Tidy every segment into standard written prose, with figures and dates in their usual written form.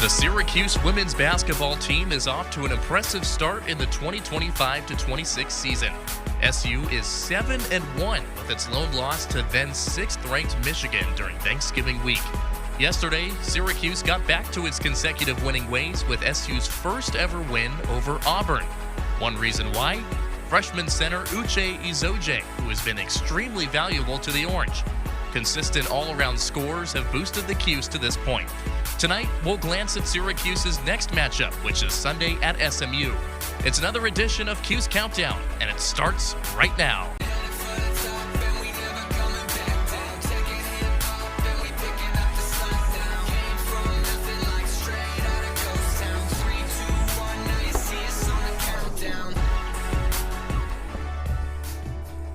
The Syracuse women's basketball team is off to an impressive start in the 2025-26 season. SU is 7-1 with its lone loss to then 6th-ranked Michigan during Thanksgiving week. Yesterday, Syracuse got back to its consecutive winning ways with SU's first ever win over Auburn. One reason why? Freshman center Uche Izoje, who has been extremely valuable to the Orange. Consistent all-around scores have boosted the Cuse to this point. Tonight, we'll glance at Syracuse's next matchup, which is Sunday at SMU. It's another edition of Cuse Countdown, and it starts right now.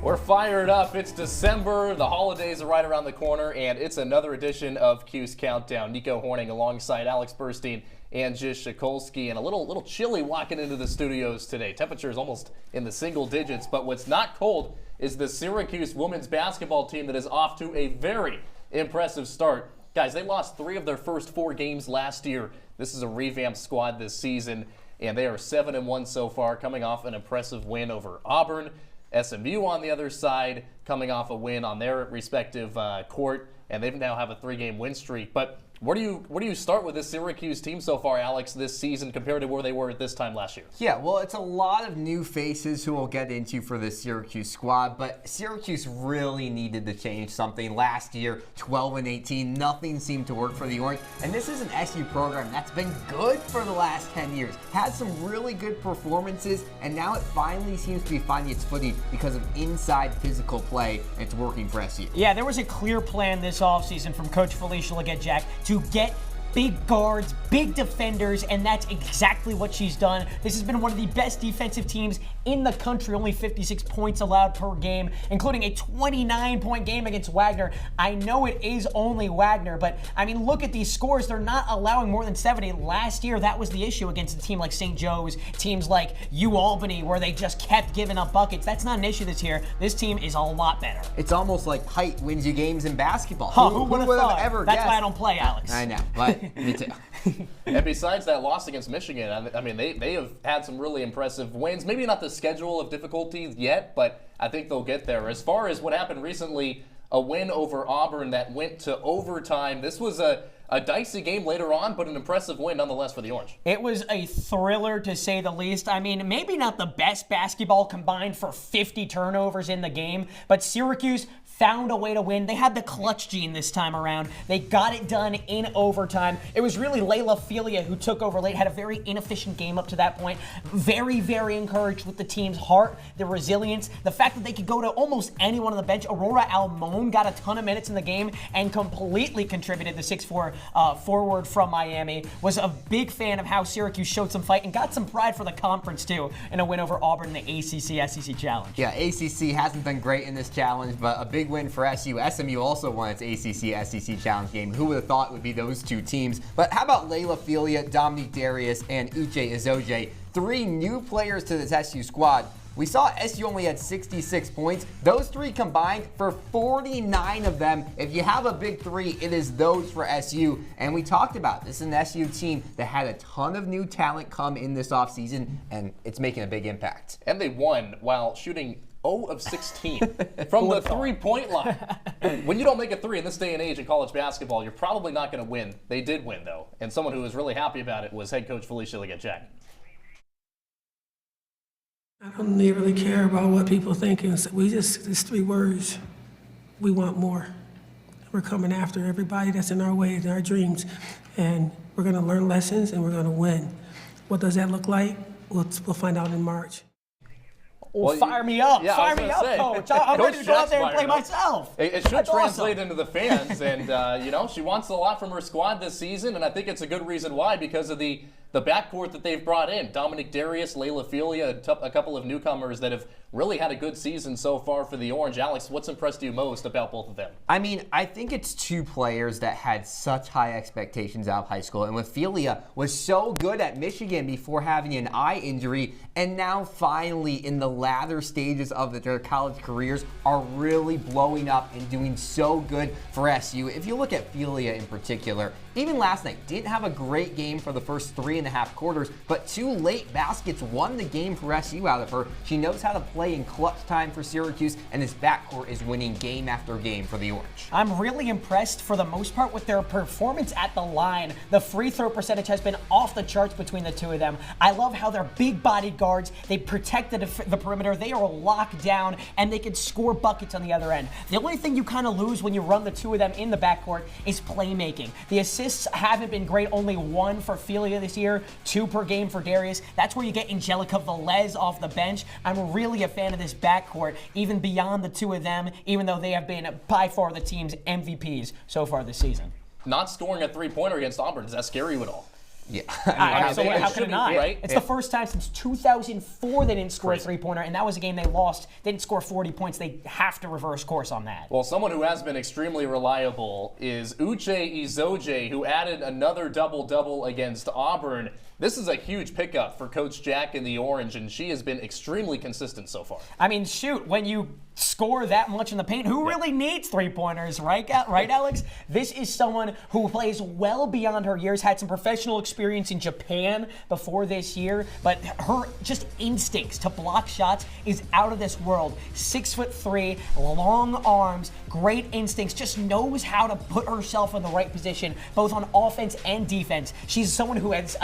We're fired up. It's December. The holidays are right around the corner, and it's another edition of Cuse Countdown. Nico Horning alongside Alex Burstein and Jish Sokolsky, and a little chilly walking into the studios today. Temperatures almost in the single digits, but what's not cold is the Syracuse women's basketball team that is off to a very impressive start. Guys, they lost 3 of their first 4 games last year. This is a revamped squad this season, and they are 7-1 so far, coming off an impressive win over Auburn. SMU on the other side, coming off a win on their respective court, and they now have a 3-game win streak. But where do you start with this Syracuse team so far, Alex, this season compared to where they were at this time last year? Yeah, well, it's a lot of new faces who we'll get into for this Syracuse squad, but Syracuse really needed to change something. Last year, 12-18, nothing seemed to work for the Orange, and this is an SU program that's been good for the last 10 years. Had some really good performances, and now it finally seems to be finding its footing because of inside physical play, and it's working for SU. Yeah, there was a clear plan this offseason from Coach Felicia Legette-Jack to get big guards, big defenders, and that's exactly what she's done. This has been one of the best defensive teams in the country, only 56 points allowed per game, including a 29-point game against Wagner. I know it is only Wagner, but I mean, look at these scores. They're not allowing more than 70. Last year, that was the issue against a team like St. Joe's, teams like UAlbany, where they just kept giving up buckets. That's not an issue this year. This team is a lot better. It's almost like height wins you games in basketball. Who would have thought? Ever That's guessed? why I don't play, Alex. I know, but me too. And besides that loss against Michigan, I mean, they have had some really impressive wins. Maybe not the schedule of difficulty yet, but I think they'll get there. As far as what happened recently, a win over Auburn that went to overtime. This was a dicey game later on, but an impressive win nonetheless for the Orange. It was a thriller, to say the least. I mean, maybe not the best basketball combined for 50 turnovers in the game, but Syracuse found a way to win. They had the clutch gene this time around. They got it done in overtime. It was really Layla Filia who took over late, had a very inefficient game up to that point. Very, very encouraged with the team's heart, the resilience, the fact that they could go to almost anyone on the bench. Aurora Almon got a ton of minutes in the game and completely contributed. The 6'4" forward from Miami. Was a big fan of how Syracuse showed some fight and got some pride for the conference too in a win over Auburn in the ACC-SEC Challenge. Yeah, ACC hasn't been great in this challenge, but a big win for SU. SMU also won its ACC-SEC Challenge game. Who would have thought it would be those two teams? But how about Layla Filia, Dominique Darius, and Uche Izoje? 3 new players to this SU squad. We saw SU only had 66 points. Those 3 combined for 49 of them. If you have a big 3, it is those for SU. And we talked about this is an SU team that had a ton of new talent come in this offseason, and it's making a big impact. And they won while shooting 0 of 16 from the 3-point line. When you don't make a 3 in this day and age in college basketball, you're probably not going to win. They did win, though. And someone who was really happy about it was head coach Felicia Legette-Jack. I don't really care about what people think. It's 3 words. We want more. We're coming after everybody that's in our way, in our dreams. And we're going to learn lessons and we're going to win. What does that look like? We'll find out in March. Well, fire me up. Yeah, fire me up, Coach. I'm ready to go out there and play myself. It should translate into the fans. And, you know, she wants a lot from her squad this season, and I think it's a good reason why, because of the backcourt that they've brought in. Dominique Darius, Layla Filia, a couple of newcomers that have really had a good season so far for the Orange. Alex, what's impressed you most about both of them? I mean, I think it's 2 players that had such high expectations out of high school. And with Filia was so good at Michigan before having an eye injury, and now finally in the latter stages of their college careers are really blowing up and doing so good for SU. If you look at Filia in particular, even last night, didn't have a great game for the first 3.5 quarters, but 2 late baskets won the game for SU out of her. She knows how to play in clutch time for Syracuse, and this backcourt is winning game after game for the Orange. I'm really impressed for the most part with their performance at the line. The free throw percentage has been off the charts between the two of them. I love how they're big-bodied guards. They protect the perimeter. They are locked down, and they can score buckets on the other end. The only thing you kind of lose when you run the two of them in the backcourt is playmaking. The assists haven't been great. Only 1 for Filia this year, 2 per game for Darius. That's where you get Angelica Velez off the bench. I'm really a fan of this backcourt, even beyond the two of them, even though they have been by far the team's MVPs so far this season. Not scoring a three-pointer against Auburn, does that scare you at all? Yeah. Absolutely. How could it not? Right? It's the first time since 2004 they didn't score a three-pointer, and that was a game they lost. They didn't score 40 points. They have to reverse course on that. Well, someone who has been extremely reliable is Uche Izoje, who added another double-double against Auburn. This is a huge pickup for Coach Jack in the Orange, and she has been extremely consistent so far. I mean, shoot, when you score that much in the paint, who really needs three-pointers, right, Alex? This is someone who plays well beyond her years, had some professional experience in Japan before this year, but her just instincts to block shots is out of this world. 6'3", long arms, great instincts, just knows how to put herself in the right position, both on offense and defense. She's someone who has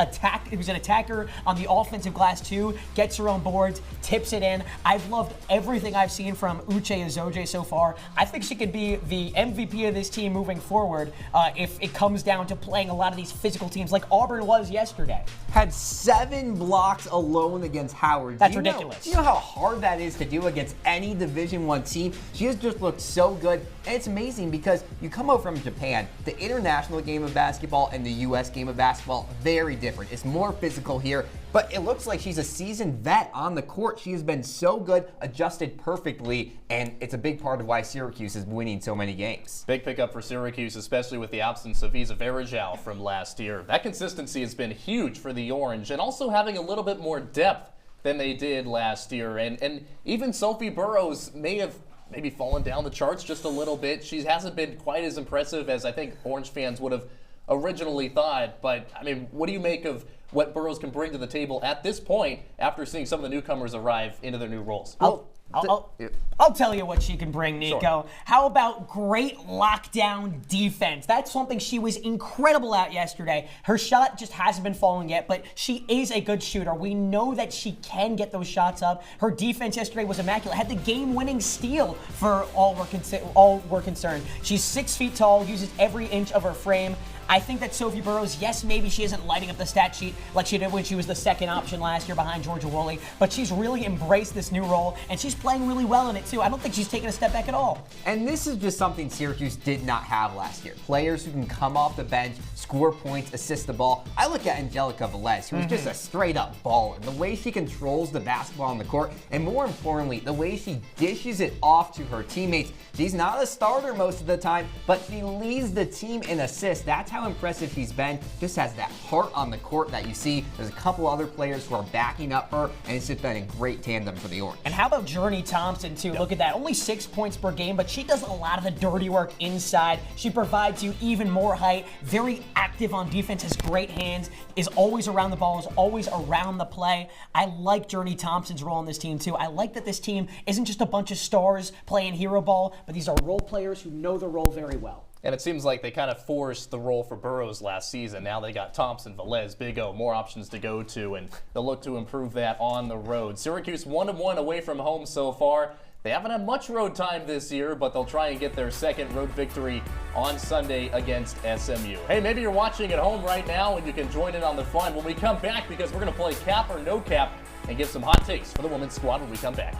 who's an attacker on the offensive glass too, gets her own boards, tips it in. I've loved everything I've seen from Uche Izoje so far. I think she could be the MVP of this team moving forward if it comes down to playing a lot of these physical teams like Auburn was yesterday. Had 7 blocks alone against Howard. That's ridiculous. Do you know how hard that is to do against any Division I team? She has just looked so good. And it's amazing because you come out from Japan, the international game of basketball and the U.S. game of basketball, very different. It's more physical here, but it looks like she's a seasoned vet on the court. She has been so good, adjusted perfectly, and it's a big part of why Syracuse is winning so many games. Big pickup for Syracuse, especially with the absence of Isa Varejao from last year. That consistency has been huge for the Orange, and also having a little bit more depth than they did last year. And even Sophie Burrows may have maybe fallen down the charts just a little bit. She hasn't been quite as impressive as I think Orange fans would have originally thought. But, I mean, what do you make of what Burrows can bring to the table at this point after seeing some of the newcomers arrive into their new roles? I'll tell you what she can bring, Nico. Sure. How about great lockdown defense? That's something she was incredible at yesterday. Her shot just hasn't been falling yet, but she is a good shooter. We know that she can get those shots up. Her defense yesterday was immaculate. Had the game-winning steal for all we're concerned. She's 6 feet tall, uses every inch of her frame. I think that Sophie Burrows, yes, maybe she isn't lighting up the stat sheet like she did when she was the second option last year behind Georgia Woolley, but she's really embraced this new role, and she's playing really well in it, too. I don't think she's taken a step back at all. And this is just something Syracuse did not have last year. Players who can come off the bench, score points, assist the ball. I look at Angelica Velez, who's just a straight-up baller. The way she controls the basketball on the court, and more importantly, the way she dishes it off to her teammates. She's not a starter most of the time, but she leads the team in assists. That's how impressive she's been. Just has that heart on the court that you see. There's a couple other players who are backing up her, and it's just been a great tandem for the Orange. And how about Journey Thompson, too? Look at that. Only 6 points per game, but she does a lot of the dirty work inside. She provides you even more height. Very active on defense, has great hands, is always around the ball, is always around the play. I like Journey Thompson's role on this team, too. I like that this team isn't just a bunch of stars playing hero ball, but these are role players who know their role very well. And it seems like they kind of forced the role for Burrows last season. Now they got Thompson, Velez, Big O, more options to go to, and they'll look to improve that on the road. Syracuse 1-1 away from home so far. They haven't had much road time this year, but they'll try and get their second road victory on Sunday against SMU. Hey, maybe you're watching at home right now and you can join in on the fun when we come back, because we're going to play Cap or No Cap and give some hot takes for the women's squad when we come back.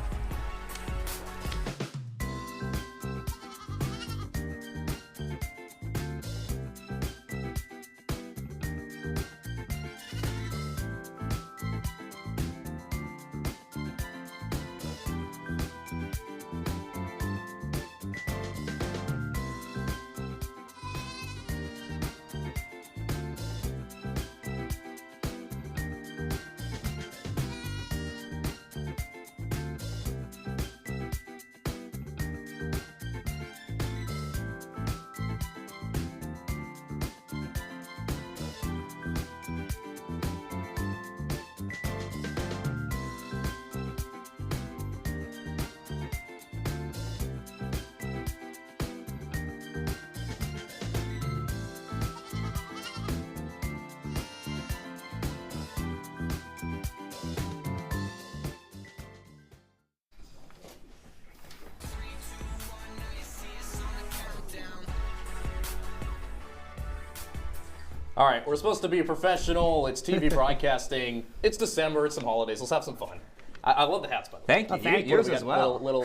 All right, we're supposed to be professional. It's TV broadcasting. It's December. It's some holidays. Let's have some fun. I love the hats, by the way. Thank you. thank you. Yours as well. Little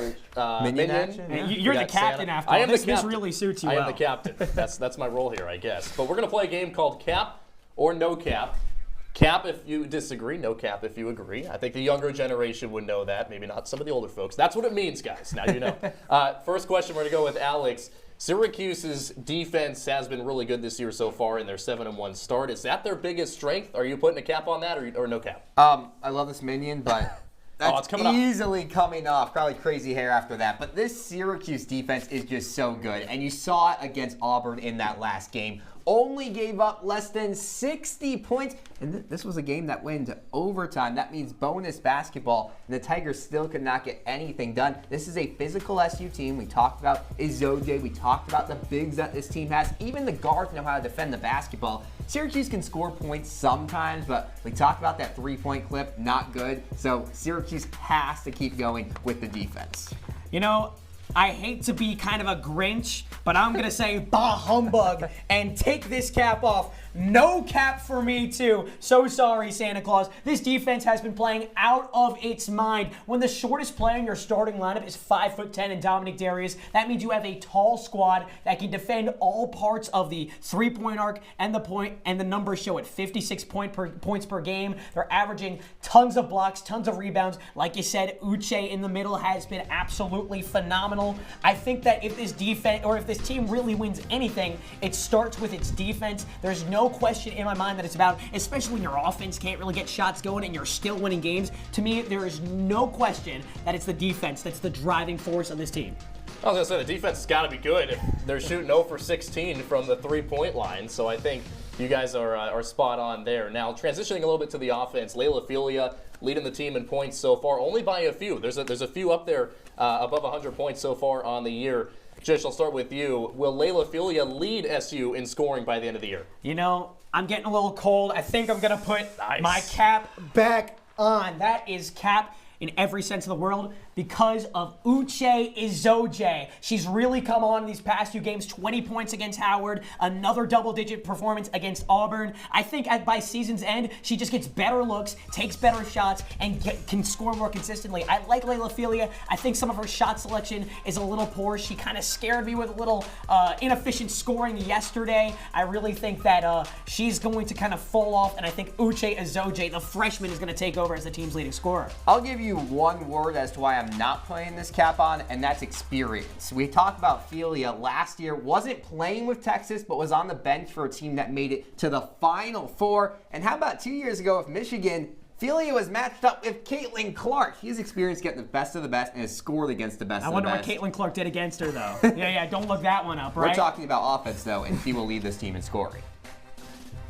Minion action? Hey, Yeah. you're We the got captain Santa. after all. I am the This captain. really suits you I well. am the captain. That's my role here, I guess. But we're going to play a game called Cap or No Cap. Cap if you disagree, no cap if you agree. I think the younger generation would know that, maybe not some of the older folks. That's what it means, guys. Now you know. First question, we're going to go with Alex. Syracuse's defense has been really good this year so far in their 7-1 start. Is that their biggest strength? Are you putting a cap on that or no cap? I love this minion, but that's it's coming off. easily coming off. Probably crazy hair after that. But this Syracuse defense is just so good. And you saw it against Auburn in that last game. Only gave up less than 60 points. And this was a game that went into overtime. That means bonus basketball. And the Tigers still could not get anything done. This is a physical SU team. We talked about Izode. We talked about the bigs that this team has. Even the guards know how to defend the basketball. Syracuse can score points sometimes, but we talked about that three-point clip. Not good. So Syracuse has to keep going with the defense. You know, I hate to be kind of a Grinch, but I'm going to say bah humbug and take this cap off. No cap for me, too. So sorry, Santa Claus. This defense has been playing out of its mind. When the shortest player in your starting lineup is 5'10" and Dominic Darius, that means you have a tall squad that can defend all parts of the three-point arc and the point, and the numbers show it. 56 points per game. They're averaging tons of blocks, tons of rebounds. Like you said, Uche in the middle has been absolutely phenomenal. I think that if this defense, or if this team really wins anything, it starts with its defense. There's no question in my mind that it's about, especially when your offense can't really get shots going and you're still winning games. To me, there is no question that it's the defense that's the driving force of this team. I was going to say, the defense has got to be good if they're shooting 0 for 16 from the three-point line. So I think you guys are spot on there. Now, transitioning a little bit to the offense, Layla Filia leading the team in points so far, only by a few. There's a few up there above 100 points so far on the year. Jish, I'll start with you. Will Layla Filia lead SU in scoring by the end of the year? You know, I'm getting a little cold. I think I'm going to put my cap back on. That is cap in every sense of the world because of Uche Izoje. She's really come on in these past few games. 20 points against Howard, another double-digit performance against Auburn. I think by season's end, she just gets better looks, takes better shots, and can score more consistently. I like Layla Filia. I think some of her shot selection is a little poor. She kind of scared me with a little inefficient scoring yesterday. I really think that she's going to kind of fall off, and I think Uche Izoje, the freshman, is going to take over as the team's leading scorer. I'll give you one word as to why I'm not playing this cap on, and that's experience. We talked about Filia last year, wasn't playing with Texas, but was on the bench for a team that made it to the Final Four. And how about 2 years ago with Michigan, Filia was matched up with Caitlin Clark. He's experienced getting the best of the best and has scored against the best of the best. I wonder what Caitlin Clark did against her, though. yeah, don't look that one up, right? We're talking about offense, though, and he will lead this team in scoring.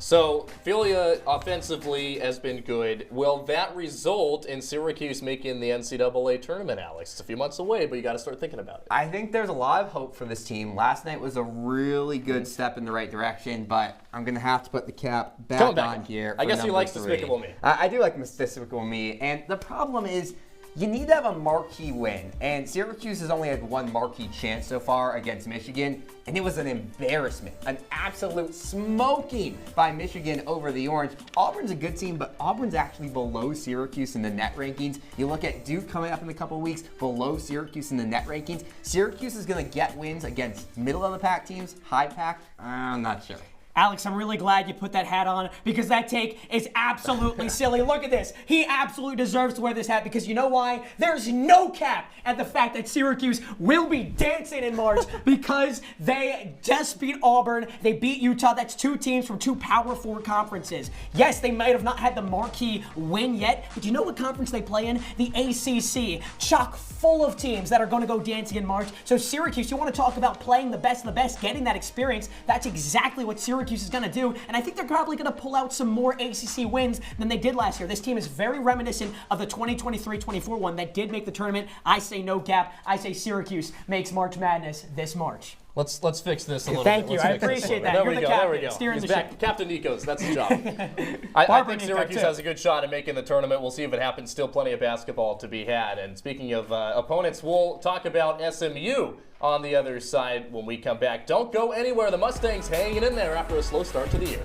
So, Filia offensively has been good. Will that result in Syracuse making the NCAA tournament, Alex? It's a few months away, but you got to start thinking about it. I think there's a lot of hope for this team. Last night was a really good step in the right direction, but I'm going to have to put the cap back on here. I guess he likes three. Despicable Me. I do like Despicable Me, and the problem is you need to have a marquee win, and Syracuse has only had one marquee chance so far against Michigan, and it was an embarrassment, an absolute smoking by Michigan over the Orange. Auburn's a good team, but Auburn's actually below Syracuse in the net rankings. You look at Duke coming up in a couple weeks, below Syracuse in the net rankings. Syracuse is going to get wins against middle-of-the-pack teams, high-pack, I'm not sure. Alex, I'm really glad you put that hat on because that take is absolutely silly. Look at this. He absolutely deserves to wear this hat because you know why? There's no cap at the fact that Syracuse will be dancing in March because they just beat Auburn. They beat Utah. That's two teams from two Power 4 conferences. Yes, they might have not had the marquee win yet, but you know what conference they play in? The ACC. Chock full of teams that are going to go dancing in March. So Syracuse, you want to talk about playing the best of the best, getting that experience. That's exactly what Syracuse is going to do, and I think they're probably going to pull out some more ACC wins than they did last year. This team is very reminiscent of the 2023-24 one that did make the tournament. I say no cap. I say Syracuse makes March Madness this March. Let's fix this a little Thank bit. you. I appreciate that. There You're we the go. captain, There we go. steering He's the back. ship. Captain Nico's. That's the job. I think Syracuse has a good shot at making the tournament. We'll see if it happens. Still plenty of basketball to be had. And speaking of opponents, we'll talk about SMU on the other side when we come back. Don't go anywhere. The Mustangs hanging in there after a slow start to the year.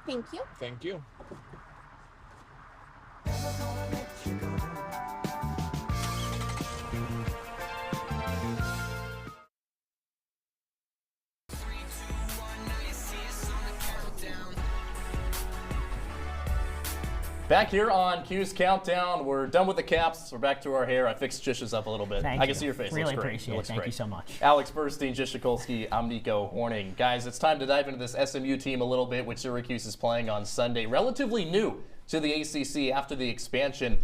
Thank you. Thank you. Back here on Cuse Countdown, we're done with the caps. We're back to our hair. I fixed Jish's up a little bit. Thank I you. can see your face. Really Looks great. appreciate It it. looks Thank great. you so much. Alex Burstein, Jish Sokolsky, I'm Nico Horning. Guys, it's time to dive into this SMU team a little bit, which Syracuse is playing on Sunday. Relatively new to the ACC after the expansion.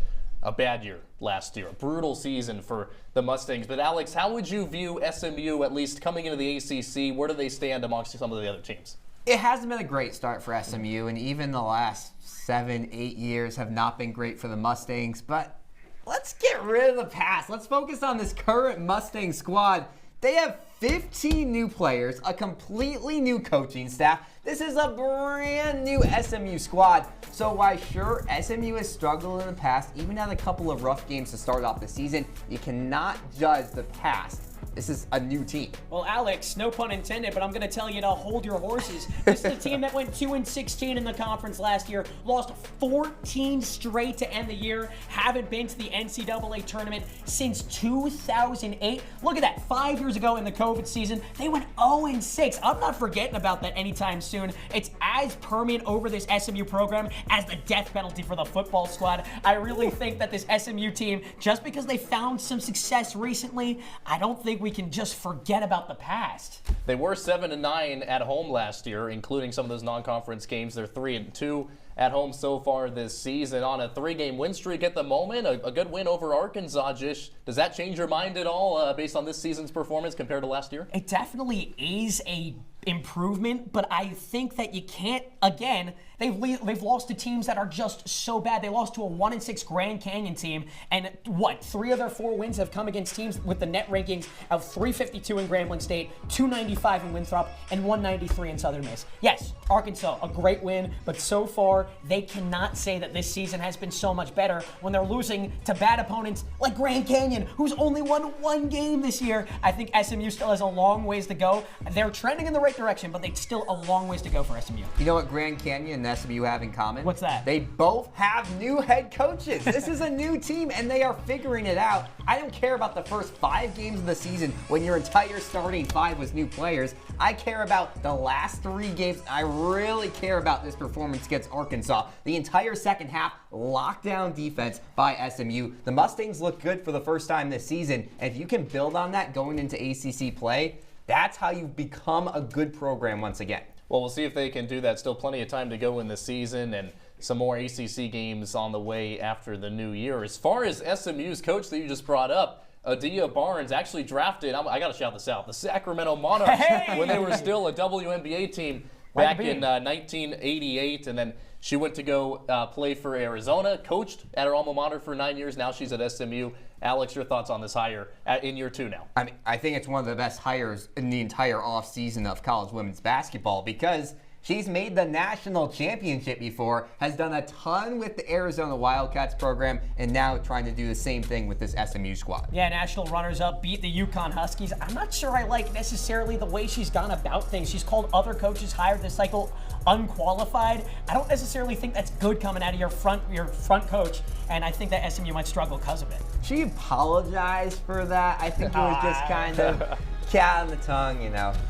A bad year last year, a brutal season for the Mustangs. But Alex, how would you view SMU, at least coming into the ACC? Where do they stand amongst some of the other teams? It hasn't been a great start for SMU, and even the last 7-8 years have not been great for the Mustangs. But let's get rid of the past. Let's focus on this current Mustang squad. They have 15 new players, a completely new coaching staff. This is a brand new SMU squad. So while sure, SMU has struggled in the past, even had a couple of rough games to start off the season, you cannot judge the past. This is a new team. Well, Alex, no pun intended, but I'm going to tell you to hold your horses. This is a team that went 2-16 in the conference last year, lost 14 straight to end the year, haven't been to the NCAA tournament since 2008. Look at that, 5 years ago in the COVID season, they went 0-6. I'm not forgetting about that anytime soon. It's as permanent over this SMU program as the death penalty for the football squad. I really think that this SMU team, just because they found some success recently, I don't think we can just forget about the past. They were 7-9 at home last year, including some of those non-conference games. They're 3-2 at home so far this season on a 3-game win streak at the moment. A good win over Arkansas, Jish. Does that change your mind at all based on this season's performance compared to last year? It definitely is a improvement, but I think that you can't, again, they've lost to teams that are just so bad. They lost to a 1-6 Grand Canyon team, and what, 3 of their 4 wins have come against teams with the net rankings of 352 in Grambling State, 295 in Winthrop, and 193 in Southern Miss. Yes, Arkansas, a great win, but so far, they cannot say that this season has been so much better when they're losing to bad opponents like Grand Canyon, who's only won 1 game this year. I think SMU still has a long ways to go. They're trending in the right direction, but they still a long ways to go for SMU. You know what Grand Canyon and SMU have in common? What's that? They both have new head coaches. This is a new team, and they are figuring it out. I don't care about the first 5 games of the season when your entire starting 5 was new players. I care about the last 3 games. I really care about this performance against Arkansas. The entire second half, lockdown defense by SMU. The Mustangs look good for the first time this season, and if you can build on that going into ACC play, that's how you become a good program once again. Well, we'll see if they can do that. Still plenty of time to go in the season and some more ACC games on the way after the new year. As far as SMU's coach that you just brought up, Adia Barnes actually drafted, I got to shout this out, the Sacramento Monarchs when they were still a WNBA team back in 1988, and then she went to go play for Arizona, coached at her alma mater for 9 years. Now she's at SMU. Alex, your thoughts on this hire in year 2 now? I think it's one of the best hires in the entire offseason of college women's basketball because she's made the national championship before, has done a ton with the Arizona Wildcats program, and now trying to do the same thing with this SMU squad. Yeah, national runners-up, beat the Yukon Huskies. I'm not sure I like necessarily the way she's gone about things. She's called other coaches hired this cycle unqualified. I don't necessarily think that's good coming out of your front coach, and I think that SMU might struggle because of it. She apologized for that. I think it was just kind of cat on the tongue,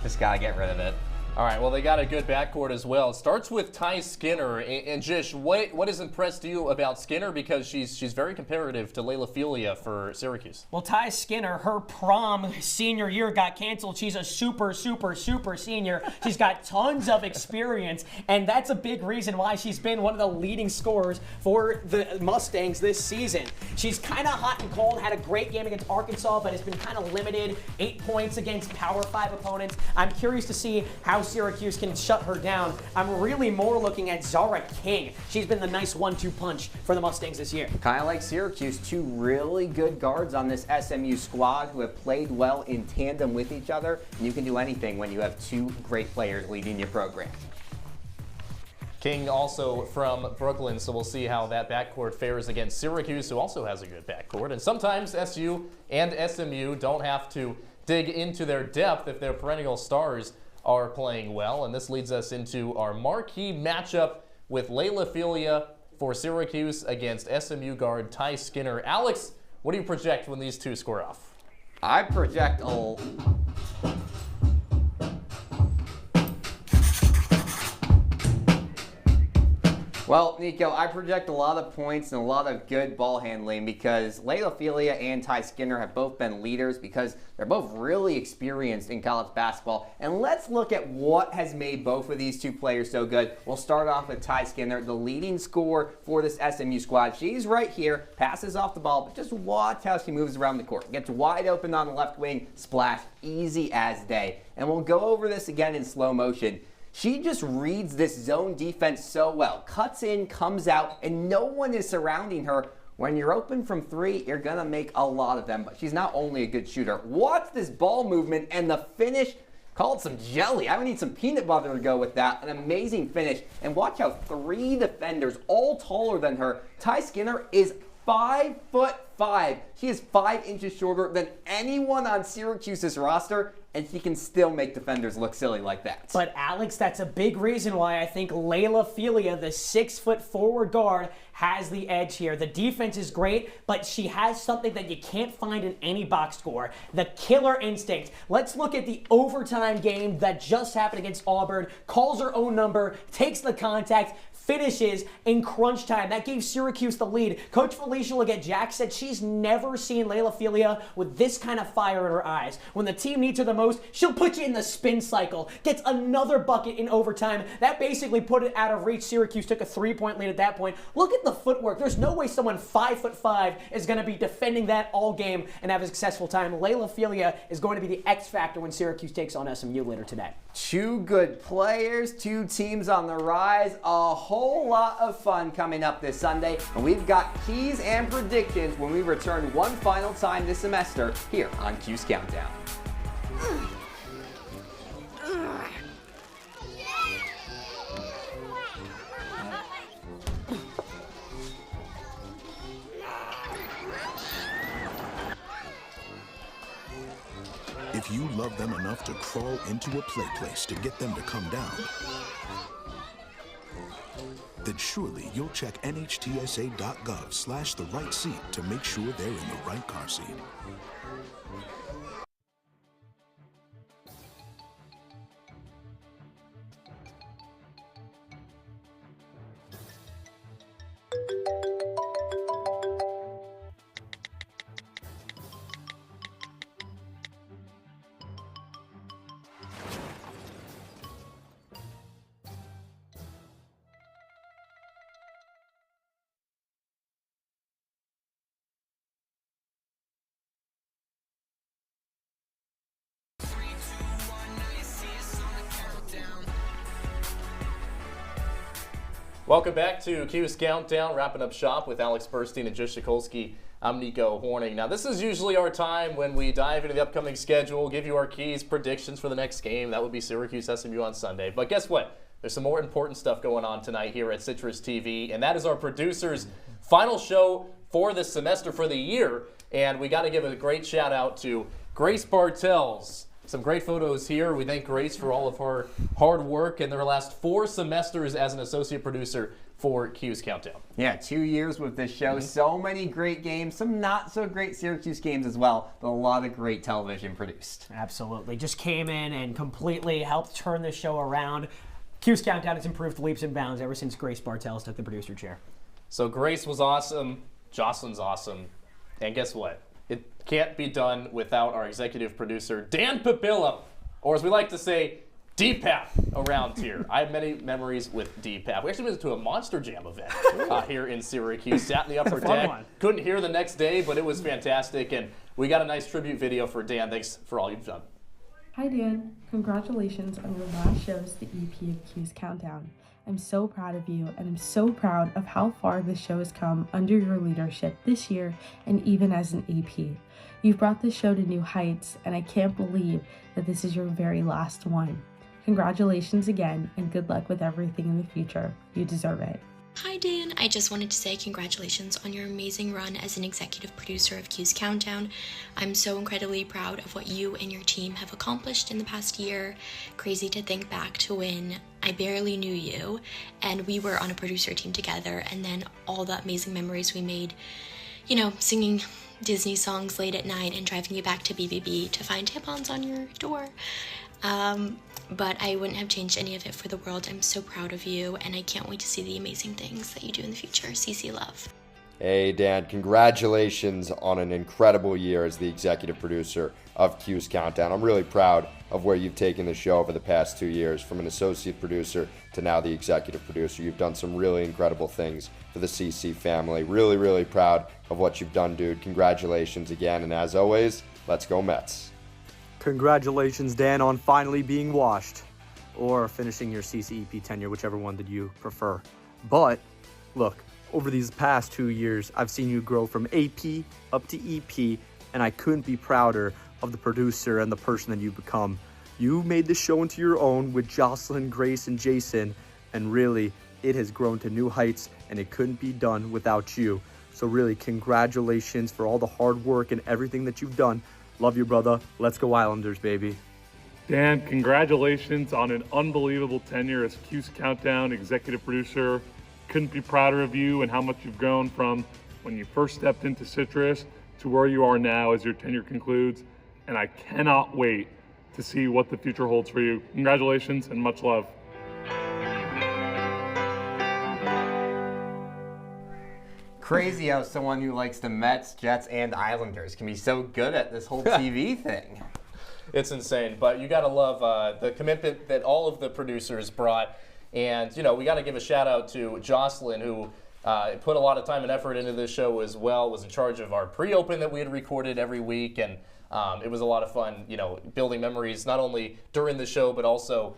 just got to get rid of it. All right, well, they got a good backcourt as well. It starts with Ty Skinner. And Jish, what has impressed you about Skinner? Because she's very comparative to Layla Filia for Syracuse. Well, Ty Skinner, her prom senior year got canceled. She's a super senior. She's got tons of experience, and that's a big reason why she's been one of the leading scorers for the Mustangs this season. She's kind of hot and cold, had a great game against Arkansas, but has been kind of limited. 8 points against Power 5 opponents. I'm curious to see how Syracuse can shut her down. I'm really more looking at Zara King. She's been the nice 1-2 punch for the Mustangs this year. Kind of like Syracuse, 2 really good guards on this SMU squad who have played well in tandem with each other. And you can do anything when you have 2 great players leading your program. King also from Brooklyn, so we'll see how that backcourt fares against Syracuse, who also has a good backcourt. And sometimes SU and SMU don't have to dig into their depth if their perennial stars are playing well, and this leads us into our marquee matchup with Layla Filia for Syracuse against SMU guard Ty Skinner. Alex, what do you project when these two square off? I project Well, Nico, I project a lot of points and a lot of good ball handling because Layla Filia and Ty Skinner have both been leaders because they're both really experienced in college basketball. And let's look at what has made both of these two players so good. We'll start off with Ty Skinner, the leading scorer for this SMU squad. She's right here, passes off the ball, but just watch how she moves around the court. Gets wide open on the left wing, splash, easy as day. And we'll go over this again in slow motion. She just reads this zone defense so well. Cuts in, comes out, and no one is surrounding her. When you're open from three, you're going to make a lot of them. But she's not only a good shooter. Watch this ball movement and the finish. Call it some jelly. I would need some peanut butter to go with that. An amazing finish. And watch how three defenders, all taller than her. Ty Skinner is 5'5". She is 5 inches shorter than anyone on Syracuse's roster, and she can still make defenders look silly like that. But Alex, that's a big reason why I think Layla Filia, the 6-foot forward guard, has the edge here. The defense is great, but she has something that you can't find in any box score, the killer instinct. Let's look at the overtime game that just happened against Auburn. Calls her own number, takes the contact, finishes in crunch time. That gave Syracuse the lead. Coach Felicia Leggett-Jack said she's never seen Layla Filia with this kind of fire in her eyes. When the team needs her the most, she'll put you in the spin cycle. Gets another bucket in overtime. That basically put it out of reach. Syracuse took a 3-point lead at that point. Look at the footwork. There's no way someone 5'5" is going to be defending that all game and have a successful time. Layla Filia is going to be the X factor when Syracuse takes on SMU later today. Two good players, two teams on the rise, a whole lot of fun coming up this Sunday. And we've got keys and predictions when we return one final time this semester here on Cuse Countdown. If you love them enough to crawl into a play place to get them to come down, then surely you'll check nhtsa.gov/the right seat to make sure they're in the right car seat. Welcome back to Cuse Countdown, wrapping up shop with Alex Burstein and Jish Sokolsky. I'm Nico Horning. Now, this is usually our time when we dive into the upcoming schedule, give you our keys, predictions for the next game. That would be Syracuse SMU on Sunday. But guess what? There's some more important stuff going on tonight here at CitrusTV, and that is our producer's final show for this semester, for the year. And we got to give a great shout out to Grace Bartels. Some great photos here. We thank Grace for all of her hard work in their last 4 semesters as an associate producer for Cuse Countdown. Yeah, 2 years with this show. So many great games, some not so great Syracuse games as well, but a lot of great television produced. Absolutely. Just came in and completely helped turn this show around. Cuse Countdown has improved leaps and bounds ever since Grace Bartels took the producer chair. So Grace was awesome. Jocelyn's awesome. And guess what? It can't be done without our executive producer, Dan Papillo, or as we like to say, DPAP around here. I have many memories with DPAP. We actually went to a Monster Jam event here in Syracuse. Sat in the upper deck. Couldn't hear the next day, but it was fantastic. And we got a nice tribute video for Dan. Thanks for all you've done. Hi Dan, congratulations on your last show's the EP of Cuse Countdown. I'm so proud of you, and I'm so proud of how far this show has come under your leadership this year and even as an EP. You've brought this show to new heights, and I can't believe that this is your very last one. Congratulations again, and good luck with everything in the future. You deserve it. Hi Dan, I just wanted to say congratulations on your amazing run as an executive producer of Cuse Countdown. I'm so incredibly proud of what you and your team have accomplished in the past year. Crazy to think back to when I barely knew you and we were on a producer team together, and then all the amazing memories we made, you know, singing Disney songs late at night and driving you back to BBB to find tampons on your door. But I wouldn't have changed any of it for the world. I'm so proud of you, and I can't wait to see the amazing things that you do in the future. CC love. Hey, Dan, congratulations on an incredible year as the executive producer of Cuse Countdown. I'm really proud of where you've taken the show over the past 2 years, from an associate producer to now the executive producer. You've done some really incredible things for the CC family. Really, really proud of what you've done, dude. Congratulations again, and as always, let's go Mets. Congratulations, Dan, on finally being washed, or finishing your CCEP tenure, whichever one did you prefer. But, look, over these past 2 years, I've seen you grow from AP up to EP, and I couldn't be prouder of the producer and the person that you've become. You made the show into your own with Jocelyn, Grace, and Jason, and really, it has grown to new heights, and it couldn't be done without you. So really, congratulations for all the hard work and everything that you've done. Love you, brother. Let's go Islanders, baby. Dan, congratulations on an unbelievable tenure as Cuse Countdown executive producer. Couldn't be prouder of you and how much you've grown from when you first stepped into Citrus to where you are now as your tenure concludes. And I cannot wait to see what the future holds for you. Congratulations and much love. Crazy how someone who likes the Mets, Jets, and Islanders can be so good at this whole TV thing. It's insane, but you got to love the commitment that all of the producers brought. And, you know, we got to give a shout out to Jocelyn, who put a lot of time and effort into this show as well, was in charge of our pre-open that we had recorded every week. And it was a lot of fun, you know, building memories, not only during the show, but also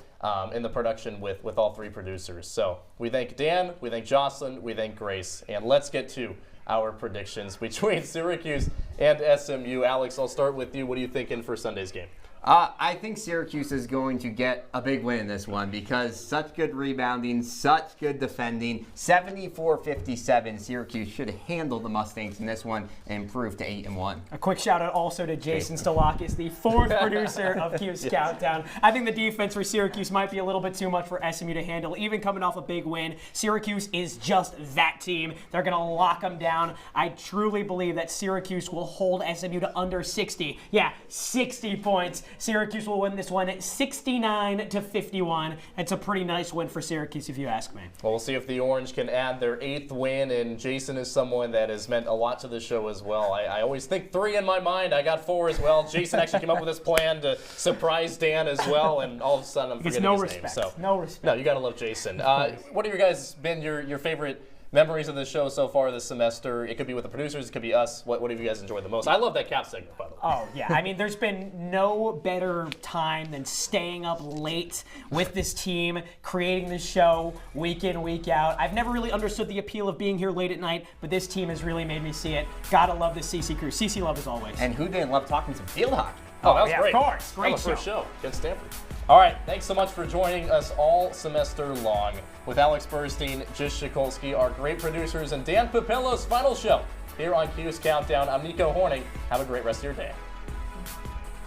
in the production with all three producers. So we thank Dan, we thank Jocelyn, we thank Grace. And let's get to our predictions between Syracuse and SMU. Alex, I'll start with you. What are you thinking for Sunday's game? I think Syracuse is going to get a big win in this one because such good rebounding, such good defending. 74-57, Syracuse should handle the Mustangs in this one and improve to 8-1. A quick shout out also to Jason Stalakis, the fourth producer of Cuse Countdown. I think the defense for Syracuse might be a little bit too much for SMU to handle, even coming off a big win. Syracuse is just that team. They're going to lock them down. I truly believe that Syracuse will hold SMU to under 60. Yeah, 60 points. Syracuse will win this one 69-51. It's a pretty nice win for Syracuse, if you ask me. Well, we'll see if the Orange can add their 8th win, and Jason is someone that has meant a lot to the show as well. I always think 3 in my mind. I got 4 as well. Jason actually came up with this plan to surprise Dan as well, and all of a sudden I'm forgetting his name. So, no respect. No, you got to love Jason. What have you guys been your favorite memories of the show so far this semester? It could be with the producers, it could be us. What have you guys enjoyed the most? I love that cap segment, by the way. Oh, yeah. I mean, there's been no better time than staying up late with this team, creating this show week in, week out. I've never really understood the appeal of being here late at night, but this team has really made me see it. Gotta love this CC crew. CC love as always. And who didn't love talking some field hockey? Oh, that was great. Of course. Great show. First show against Stanford. All right, thanks so much for joining us all semester long with Alex Burstein, Jish Sokolsky, our great producers, and Dan Papillo's final show here on Cuse Countdown. I'm Nico Horning. Have a great rest of your day.